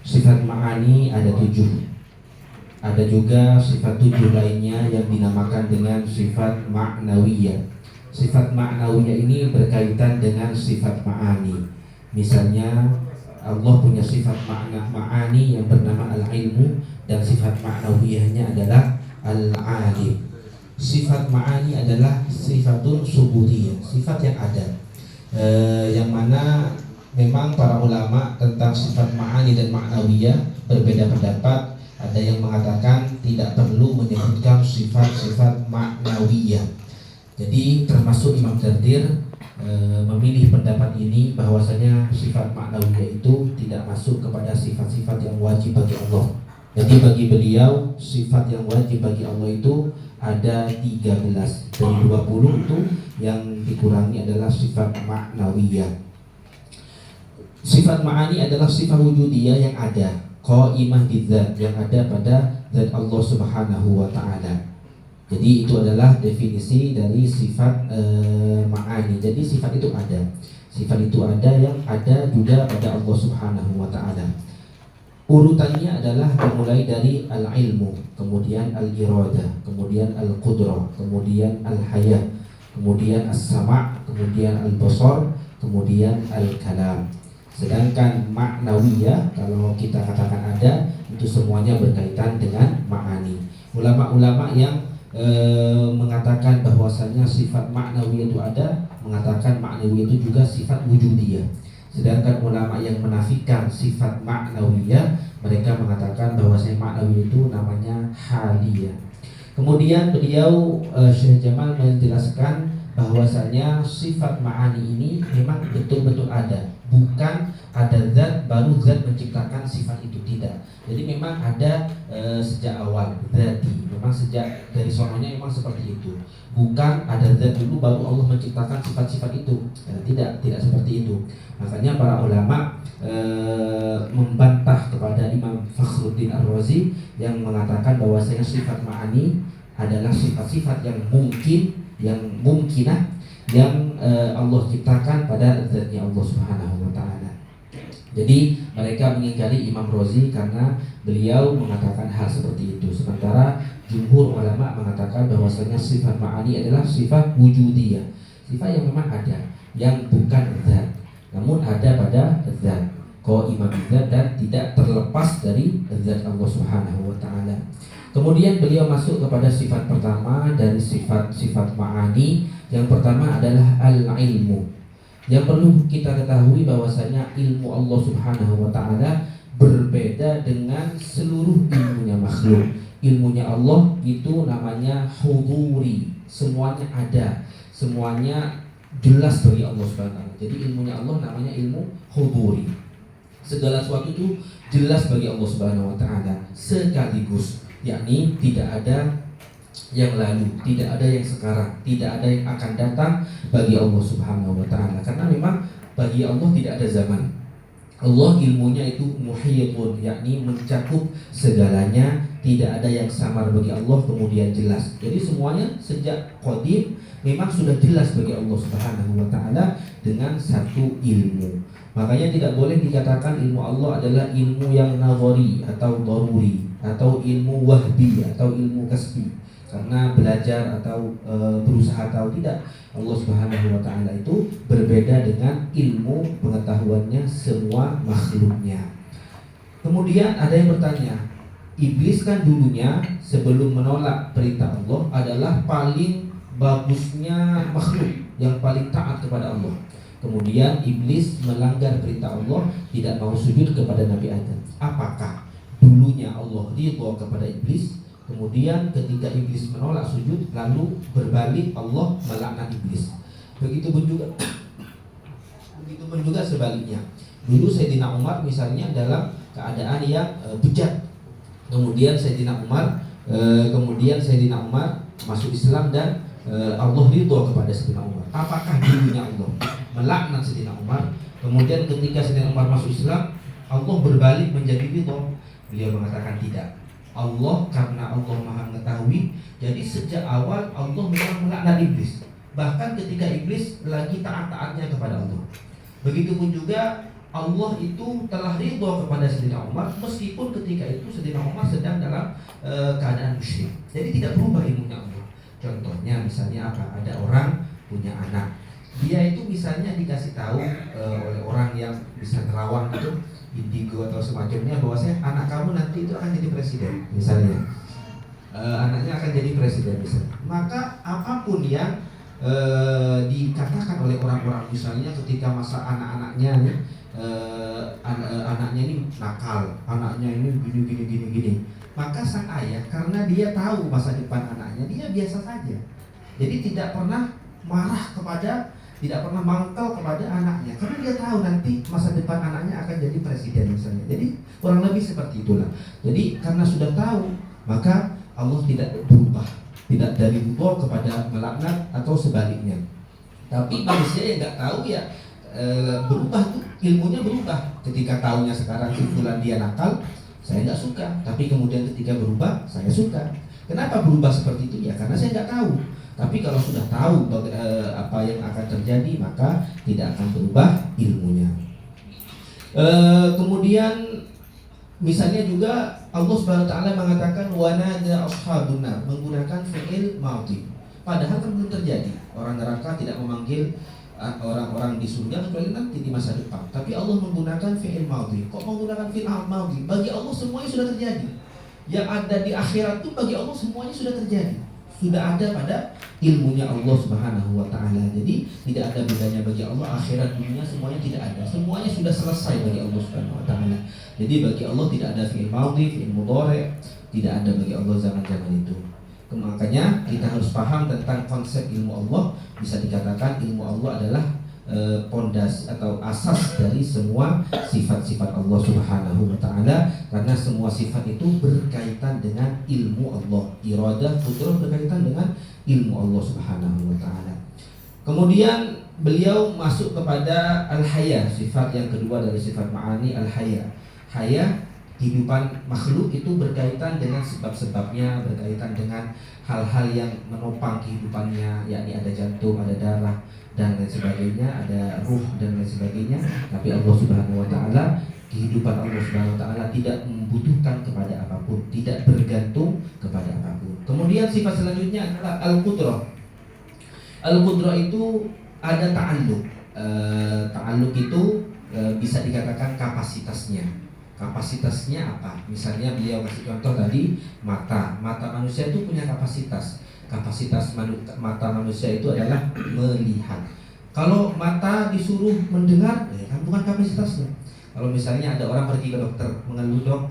Sifat ma'ani ada 7. Ada juga sifat 7 lainnya yang dinamakan dengan sifat ma'nawiyah. Sifat ma'nawiyah ini berkaitan dengan sifat ma'ani. Misalnya Allah punya sifat ma'ani yang bernama al-ilmu, dan sifat ma'nawiyahnya adalah al-alim. Sifat ma'ani adalah sifatun subutiyah, sifat yang ada, yang mana memang para ulama tentang sifat ma'ani dan ma'nawiyah berbeda pendapat. Ada yang mengatakan tidak perlu menyebutkan sifat-sifat ma'nawiyah. Jadi termasuk Imam Dardir memilih pendapat ini, bahwasanya sifat ma'nawiyah itu tidak masuk kepada sifat-sifat yang wajib bagi Allah. Jadi bagi beliau sifat yang wajib bagi Allah itu ada 13. Dari 20 itu yang dikurangi adalah sifat ma'nawiyah. Sifat ma'ani adalah sifat wujudiyah yang ada, qaimah bidzat, yang ada pada zat Allah Subhanahu wa taala. Jadi itu adalah definisi dari sifat ma'ani. Jadi sifat itu ada. Sifat itu ada yang ada juga pada Allah Subhanahu wa taala. Urutannya adalah dimulai dari al-ilmu, kemudian al-iradah, kemudian al-qudrah, kemudian al-hayah, kemudian as-sama', kemudian al-basar, kemudian al-kalam. Sedangkan ma'nawiyah, kalau kita katakan ada, itu semuanya berkaitan dengan ma'ani. Ulama-ulama yang mengatakan bahwasanya sifat ma'nawiyah itu ada, mengatakan ma'nawiyah itu juga sifat wujudiyah. Sedangkan ulama yang menafikan sifat ma'nawiyah, mereka mengatakan bahwasanya ma'nawiyah itu namanya haliyah. Kemudian beliau Syekh Jamal menjelaskan bahwasanya sifat ma'ani ini memang betul-betul ada, bukan ada zat baru zat menciptakan sifat itu, tidak. Jadi memang ada sejak awal zati, memang sejak dari sononya memang seperti itu. Bukan ada zat dulu baru Allah menciptakan sifat-sifat itu. Tidak seperti itu. Makanya para ulama membantah kepada Imam Fakhruddin Ar-Razi yang mengatakan bahwasanya sifat ma'ani adalah sifat-sifat yang mungkin, yang mungkinah, yang Allah ciptakan pada zatnya Allah Subhanahu wa taala. Jadi mereka mengingkari Imam Razi karena beliau mengatakan hal seperti itu. Sementara jumhur ulama mengatakan bahwasanya sifat ma'ani adalah sifat wujudiyah, sifat yang memang ada, yang bukan zat, namun ada pada zat, qaimah bidzat, dan tidak terlepas dari zat Allah Subhanahu wa taala. Kemudian beliau masuk kepada sifat pertama dari sifat-sifat ma'ani. Yang pertama adalah al-ilmu. Yang perlu kita ketahui bahwasanya ilmu Allah Subhanahu wa taala berbeda dengan seluruh ilmunya makhluk. Ilmunya Allah itu namanya huduri, semuanya ada, semuanya jelas bagi Allah Subhanahu wa taala. Jadi ilmunya Allah namanya ilmu huduri. Segala sesuatu itu jelas bagi Allah Subhanahu wa taala sekaligus, yakni tidak ada yang lalu, tidak ada yang sekarang, tidak ada yang akan datang bagi Allah Subhanahu wa taala. Karena memang bagi Allah tidak ada zaman. Allah ilmunya itu muhitun, yakni mencakup segalanya, tidak ada yang samar bagi Allah kemudian jelas. Jadi semuanya sejak qadim memang sudah jelas bagi Allah Subhanahu wa taala dengan satu ilmu. Makanya tidak boleh dikatakan ilmu Allah adalah ilmu yang nazari atau daruri, atau ilmu wahbi atau ilmu kasbi, karena belajar atau berusaha tahu, tidak. Allah Subhanahu wa taala itu berbeda dengan ilmu pengetahuannya semua makhluknya. Kemudian ada yang bertanya, iblis kan dulunya sebelum menolak perintah Allah adalah paling bagusnya makhluk, yang paling taat kepada Allah. Kemudian iblis melanggar perintah Allah, tidak mau sujud kepada Nabi Adam. Apakah dulunya Allah ridha kepada iblis, kemudian ketika iblis menolak sujud lalu berbalik Allah melaknat iblis? Begitupun juga sebaliknya. Dulu Sayyidina Umar misalnya dalam keadaan yang bejat, kemudian Sayyidina Umar masuk Islam dan Allah ridha kepada Sayyidina Umar. Apakah dulunya Allah melaknat Sayyidina Umar, kemudian ketika Sayyidina Umar masuk Islam Allah berbalik menjadi ridha? Beliau mengatakan tidak. Allah, karena Allah Maha mengetahui, jadi sejak awal Allah memang melaknat iblis, bahkan ketika iblis lagi taat-taatnya kepada Allah. Begitupun juga Allah itu telah ridho kepada Sayyidina Umar meskipun ketika itu Sayyidina Umar sedang dalam keadaan musyrik. Jadi tidak berubah ilmunya Allah. Contohnya misalnya apa? Ada orang punya anak, dia itu misalnya dikasih tahu oleh orang yang bisa nerawang itu, indigo atau semacamnya, bahwasanya anak kamu nanti itu akan jadi presiden misalnya. Anaknya akan jadi presiden misalnya. Maka apapun yang dikatakan oleh orang-orang misalnya ketika masa anak-anaknya anaknya ini nakal, anaknya ini gini, maka sang ayah karena dia tahu masa depan anaknya, dia biasa saja. Jadi tidak pernah marah kepada, tidak pernah mangkal kepada anaknya, karena dia tahu nanti masa depan anaknya akan jadi presiden misalnya. Jadi kurang lebih seperti itulah. Jadi karena sudah tahu, maka Allah tidak berubah, tidak dari ridho kepada melaknat atau sebaliknya. Tapi manusia yang nggak tahu ya berubah tuh, ilmunya berubah. Ketika tahunya sekarang kebetulan dia nakal, saya nggak suka. Tapi kemudian ketika berubah, saya suka. Kenapa berubah seperti itu? Ya karena saya nggak tahu. Tapi kalau sudah tahu apa yang akan terjadi, maka tidak akan berubah ilmunya. Kemudian misalnya juga Allah Subhanahu wa taala mengatakan wanada ashabun nar menggunakan fi'il madhi. Padahal kan belum terjadi. Orang neraka tidak memanggil orang-orang di surga kecuali nanti di masa depan. Tapi Allah menggunakan fi'il madhi. Kok menggunakan fi'il madhi? Bagi Allah semuanya sudah terjadi. Yang ada di akhirat itu bagi Allah semuanya sudah terjadi. Sudah ada pada ilmunya Allah Subhanahu wa taala. Jadi tidak ada bedanya bagi Allah akhirat dunia, semuanya tidak ada. Semuanya sudah selesai bagi Allah Subhanahu wa taala. Jadi bagi Allah tidak ada fi'il madhi, fi'il mudhari', tidak ada bagi Allah zaman-zaman itu. Makanya kita harus paham tentang konsep ilmu Allah. Bisa dikatakan ilmu Allah adalah pondasi atau asas dari semua sifat-sifat Allah Subhanahu wa taala, karena semua sifat itu berkaitan dengan ilmu Allah. Iradah, qudrah berkaitan dengan ilmu Allah Subhanahu wa taala. Kemudian beliau masuk kepada al-haya, sifat yang kedua dari sifat ma'ani al-haya. Haya, kehidupan makhluk itu berkaitan dengan sebab-sebabnya, berkaitan dengan hal-hal yang menopang kehidupannya, yakni ada jantung, ada darah dan lain sebagainya, ada ruh dan lain sebagainya. Tapi Allah Subhanahu wa taala, kehidupan Allah Subhanahu wa taala tidak membutuhkan kepada apapun, tidak bergantung kepada apapun. Kemudian sifat selanjutnya adalah al-qudrah. Al-qudrah itu ada ta'alluq. Ta'alluq itu bisa dikatakan kapasitasnya. Kapasitasnya apa? Misalnya beliau kasih contoh tadi mata. Mata manusia itu punya kapasitas. Kapasitas mata manusia itu adalah melihat. Kalau mata disuruh mendengar, ya kan bukan kapasitasnya. Kalau misalnya ada orang pergi ke dokter mengeluh, dok,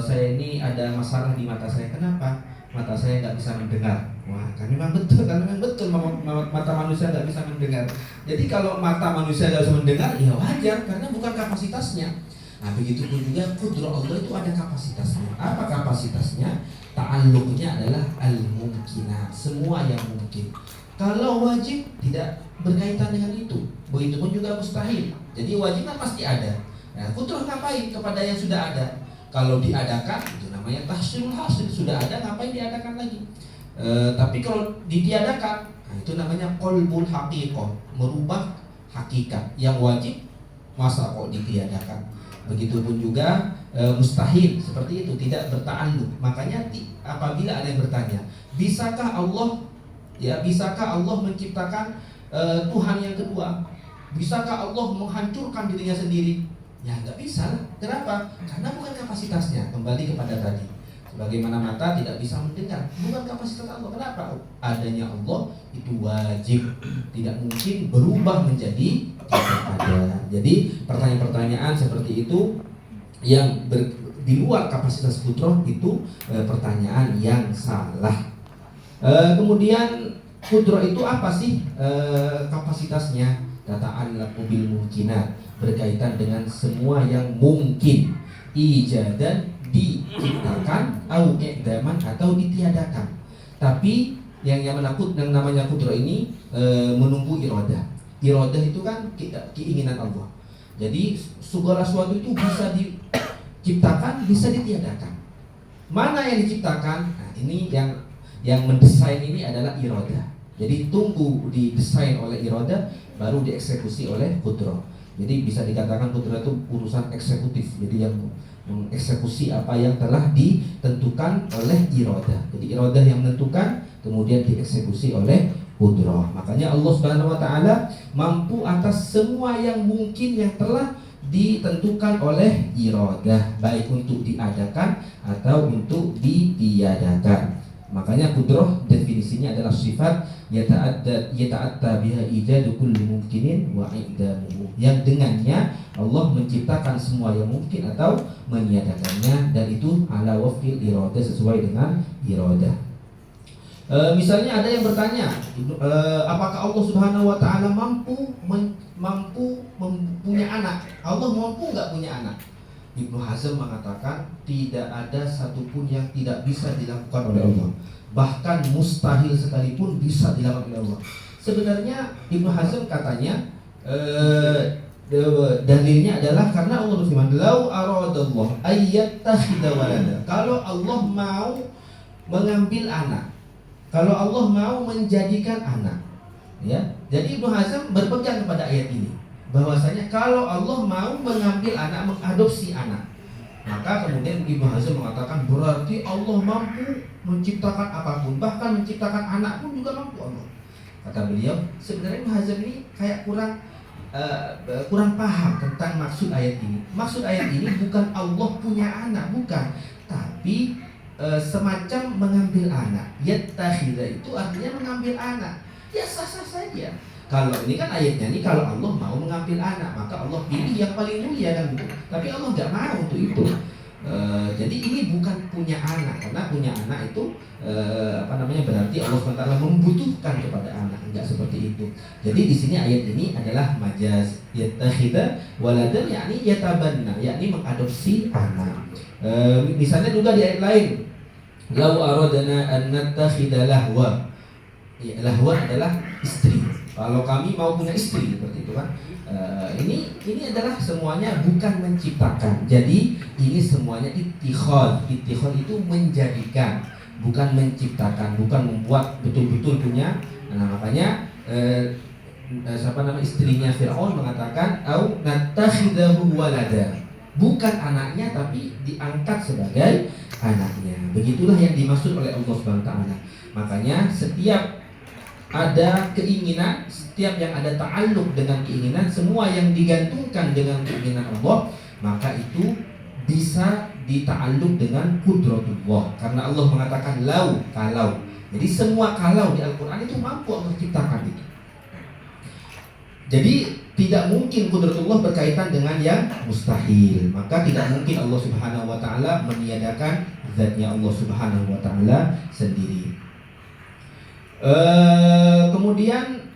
saya ini ada masalah di mata saya. Kenapa? Mata saya nggak bisa mendengar. Wah, kan memang betul mata manusia nggak bisa mendengar. Jadi kalau mata manusia nggak bisa mendengar, ya wajar karena bukan kapasitasnya. Nah begitu pun juga qudrah Allah itu ada kapasitasnya. Apa kapasitasnya? Ta'alluqnya adalah al-mumkinat, semua yang mungkin. Kalau wajib tidak berkaitan dengan itu. Begitupun juga mustahil. Jadi wajib kan pasti ada. Nah, qudrah ngapain kepada yang sudah ada? Kalau diadakan itu namanya tahsilul hasil, sudah ada ngapain diadakan lagi? Tapi kalau ditiadakan, nah itu namanya qalbul haqiqah, merubah hakikat. Yang wajib masa kok ditiadakan? Begitupun juga mustahil seperti itu, tidak berta'alluq. Makanya apabila ada yang bertanya, bisakah Allah menciptakan Tuhan yang kedua? Bisakah Allah menghancurkan dirinya sendiri? Ya nggak bisa lah. Kenapa? Karena bukan kapasitasnya. Kembali kepada tadi, sebagaimana mata tidak bisa mendengar, bukan kapasitas Allah. Kenapa? Adanya Allah itu wajib, tidak mungkin berubah menjadi tidak ada. Jadi pertanyaan-pertanyaan seperti itu yang di luar kapasitas qudrah itu pertanyaan yang salah. Kemudian qudrah itu apa sih kapasitasnya? Dataan mobil mungkinat, berkaitan dengan semua yang mungkin, ijadan, diciptakan, au i'daman, atau ditiadakan. Tapi yang namanya qudrah ini menunggu iradah. Iradah itu kan keinginan Allah. Jadi segala sesuatu itu bisa diciptakan, bisa ditiadakan. Mana yang diciptakan? Nah, ini yang mendesain ini adalah iradah. Jadi tunggu didesain oleh iradah, baru dieksekusi oleh qudrah. Jadi bisa dikatakan kudrat itu urusan eksekutif. Jadi yang mengeksekusi apa yang telah ditentukan oleh iradah. Jadi iradah yang menentukan, kemudian dieksekusi oleh kudrah. Makanya Allah Subhanahu wa taala mampu atas semua yang mungkin yang telah ditentukan oleh iradah, baik untuk diadakan atau untuk ditiadakan. Makanya kudrah definisinya adalah sifat yata'atta biha ijadu kulli mumkinin wa idamuhu, yang dengannya Allah menciptakan semua yang mungkin atau meniadakannya, dan itu ala wafil iradah, sesuai dengan iradah. Misalnya ada yang bertanya, apakah Allah Subhanahu wa taala mampu mempunyai anak? Allah mampu nggak punya anak? Ibnu Hazm mengatakan tidak ada satupun yang tidak bisa dilakukan oleh Allah. Bahkan mustahil sekalipun bisa dilakukan oleh Allah. Sebenarnya Ibnu Hazm katanya dalilnya adalah karena Allah berfirman, "Lau aradallah ayyattakhidha walada." Kalau Allah mau mengambil anak, kalau Allah mau menjadikan anak, ya. Jadi Ibnu Hazm berpegang kepada ayat ini, bahwasanya kalau Allah mau mengambil anak, mengadopsi anak, maka kemudian Ibnu Hazm mengatakan berarti Allah mampu menciptakan apapun, bahkan menciptakan anak pun juga mampu Allah. Kata beliau, sebenarnya Ibnu Hazm ini kayak kurang paham tentang maksud ayat ini. Maksud ayat ini bukan Allah punya anak, bukan, tapi semacam mengambil anak. Yattakhidha itu artinya mengambil anak. Ya sah-sah saja. Kalau ini kan ayatnya ini, kalau Allah mau mengambil anak, maka Allah pilih yang paling mulia kan. Tapi Allah nggak mau untuk itu. Jadi ini bukan punya anak, karena punya anak itu berarti Allah SWT membutuhkan kepada anak, enggak seperti itu. Jadi di sini ayat ini adalah majaz, yattakhidha waladan, yakni yatabanna, yakni mengadopsi anak. Misalnya juga di ayat lain, lau aradna an nattakhidha lahwa. Lahwa adalah istri. Kalau kami mau punya istri, seperti itu kan. Ini adalah semuanya bukan menciptakan. Jadi ini semuanya ittikhad. Ittikhad itu menjadikan, bukan menciptakan, bukan membuat betul-betul punya. Nah, makanya istrinya Fir'aun mengatakan au natakhidahu walada. Bukan anaknya, tapi diangkat sebagai anaknya. Begitulah yang dimaksud oleh Allah Subhanahu wa taala. Makanya setiap ada keinginan, setiap yang ada ta'alluq dengan keinginan, semua yang digantungkan dengan keinginan Allah, maka itu bisa dita'alluq dengan qudratullah. Karena Allah mengatakan lau, kalau. Jadi semua kalau di Al-Quran itu mampu Allah ciptakan itu. Jadi tidak mungkin qudratullah berkaitan dengan yang mustahil. Maka tidak mungkin Allah Subhanahu wa taala meniadakan zatnya Allah Subhanahu wa taala sendiri. Kemudian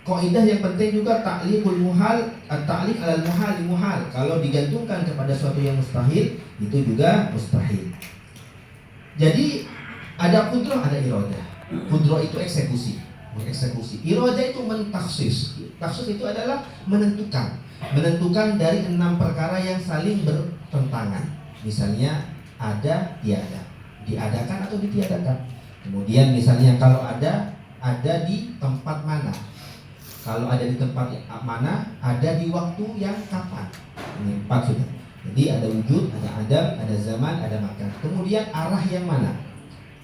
kaidah yang penting juga ta'liqul muhal, at-ta'liq 'alal muhal. Kalau digantungkan kepada suatu yang mustahil, itu juga mustahil. Jadi ada qudrah, ada iradah. Qudrah itu eksekusi, mengeksekusi. Iradah itu mentaksis. Taksis itu adalah menentukan dari 6 perkara yang saling bertentangan. Misalnya ada, tiada, diadakan atau ditiadakan. Kemudian misalnya kalau ada di tempat mana, kalau ada di tempat mana, ada di waktu yang kapan. Ini 4 sudah. Jadi ada wujud, ada adam, ada zaman, ada makan. Kemudian arah yang mana,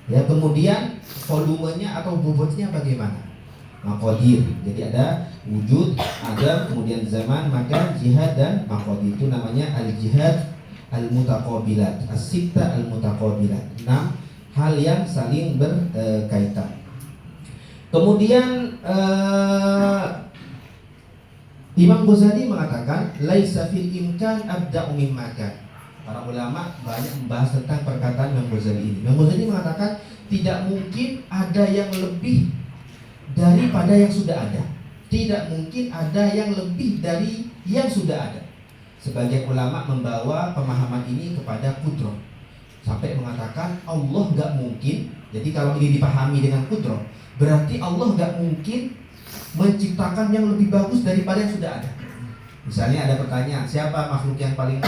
ya. Kemudian volumenya atau bobotnya bagaimana, maqadir. Jadi ada wujud, adam, kemudian zaman, makan, jihad, dan maqadir. Itu namanya al-jihad al-mutaqabilat, as-sitta al-mutaqabilat. 6 hal yang saling berkaitan. Kemudian Imam Ghazali mengatakan laisa fil imkan abda'u mimma kan. Para ulama banyak membahas tentang perkataan Imam Ghazali ini. Imam Ghazali mengatakan tidak mungkin ada yang lebih daripada yang sudah ada. Tidak mungkin ada yang lebih dari yang sudah ada. Sebagian ulama membawa pemahaman ini kepada qudrah, sampai mengatakan Allah nggak mungkin. Jadi kalau ini dipahami dengan qudrah, berarti Allah nggak mungkin menciptakan yang lebih bagus daripada yang sudah ada. Misalnya ada pertanyaan, siapa makhluk yang paling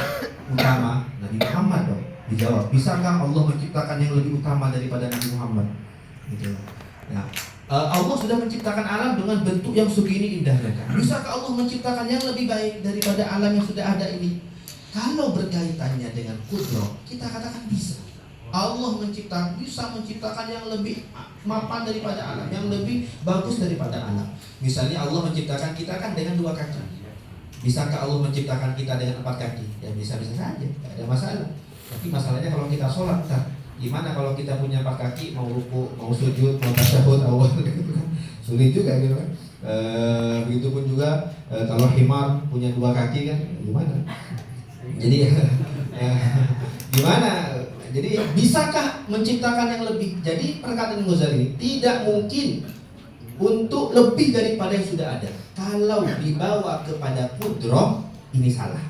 utama? Nabi Muhammad dong. Dijawab, bisakah Allah menciptakan yang lebih utama daripada Nabi Muhammad? Gitu. Nah, Allah sudah menciptakan alam dengan bentuk yang segini indahnya kan. Bisakah Allah menciptakan yang lebih baik daripada alam yang sudah ada ini? Kalau berkaitannya dengan kudroh, kita katakan bisa. Allah bisa menciptakan yang lebih mapan daripada alam, yang lebih bagus daripada alam. Misalnya Allah menciptakan kita kan dengan 2 kaki. Bisakah Allah menciptakan kita dengan 4 kaki? Ya bisa-bisa saja, tidak ada masalah. Tapi masalahnya kalau kita sholat, gimana kalau kita punya 4 kaki, mau ruku, mau sujud, mau tasyahud awal gitu kan? Sulit juga gitu kan. Begitupun juga kalau himar punya 2 kaki kan, gimana? Jadi gimana? Jadi bisakah menciptakan yang lebih? Jadi perkataan Ghazali tidak mungkin untuk lebih daripada yang sudah ada. Kalau dibawa kepada kudroh, ini salah,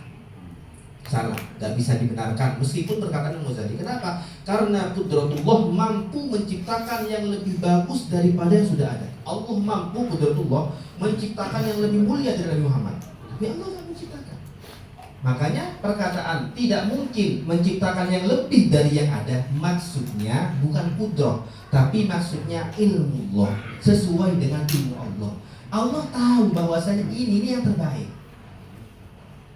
gak bisa dibenarkan. Meskipun perkataan Ghazali, kenapa? Karena kudratullah mampu menciptakan yang lebih bagus daripada yang sudah ada. Allah mampu, kudratullah, menciptakan yang lebih mulia dari Nabi Muhammad. Tapi Allah tak menciptakan. Makanya perkataan tidak mungkin menciptakan yang lebih dari yang ada, maksudnya bukan kudrah, tapi maksudnya ilmu Allah, sesuai dengan ilmu Allah. Allah tahu bahwasanya ini yang terbaik.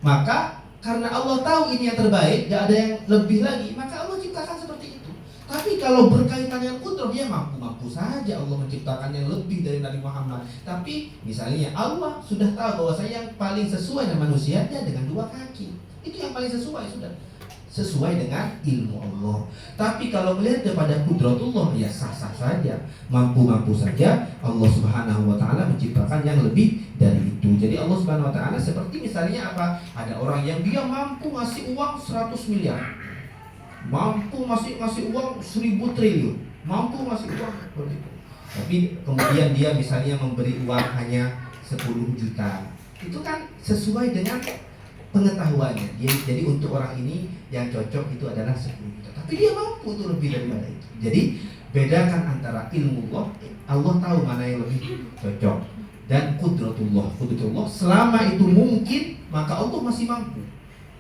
Maka karena Allah tahu ini yang terbaik, gak ada yang lebih lagi, maka Allah ciptakan seperti itu. Tapi kalau berkaitan dengan kudrah, dia mampu saja Allah menciptakan yang lebih dari Nabi Muhammad. Tapi misalnya Allah sudah tahu bahwasanya yang paling sesuai dengan manusia dia dengan 2 kaki. Itu yang paling sesuai, sudah sesuai dengan ilmu Allah. Tapi kalau melihat kepada kudratullah, ya sah-sah saja, mampu saja Allah Subhanahu wa taala menciptakan yang lebih dari itu. Jadi Allah Subhanahu wa taala seperti misalnya apa? Ada orang yang dia mampu ngasih uang 100 miliar. Mampu ngasih uang 1000 triliun, mampu ngasih uang seperti itu. Tapi kemudian dia misalnya memberi uang hanya 10 juta. Itu kan sesuai dengan pengetahuannya. Jadi untuk orang ini yang cocok itu adalah 10 juta. Tapi dia mampu untuk lebih daripada itu. Jadi bedakan antara ilmu Allah tahu mana yang lebih cocok, dan kudratullah. Kudratullah selama itu mungkin, maka Allah masih mampu.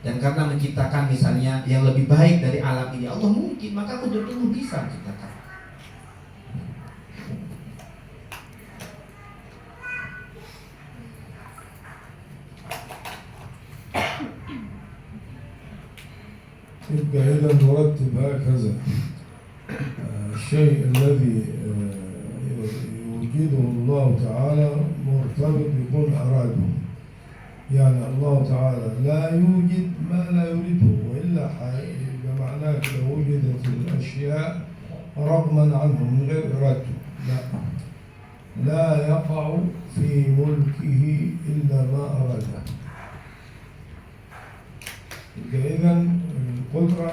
Dan karena menciptakan misalnya yang lebih baik dari alam ini Allah mungkin, maka kudratullah bisa menciptakan. يبقى إذا نرتب هكذا الشيء الذي يوجده الله تعالى مرتبط بكل أراده. يعني الله تعالى لا يوجد ما لا يريده، وإلا بمعناه لو وجدت الأشياء رغما عنه من غير إرادته لا يقع في ملكه إلا ما أراده. إذن القدرة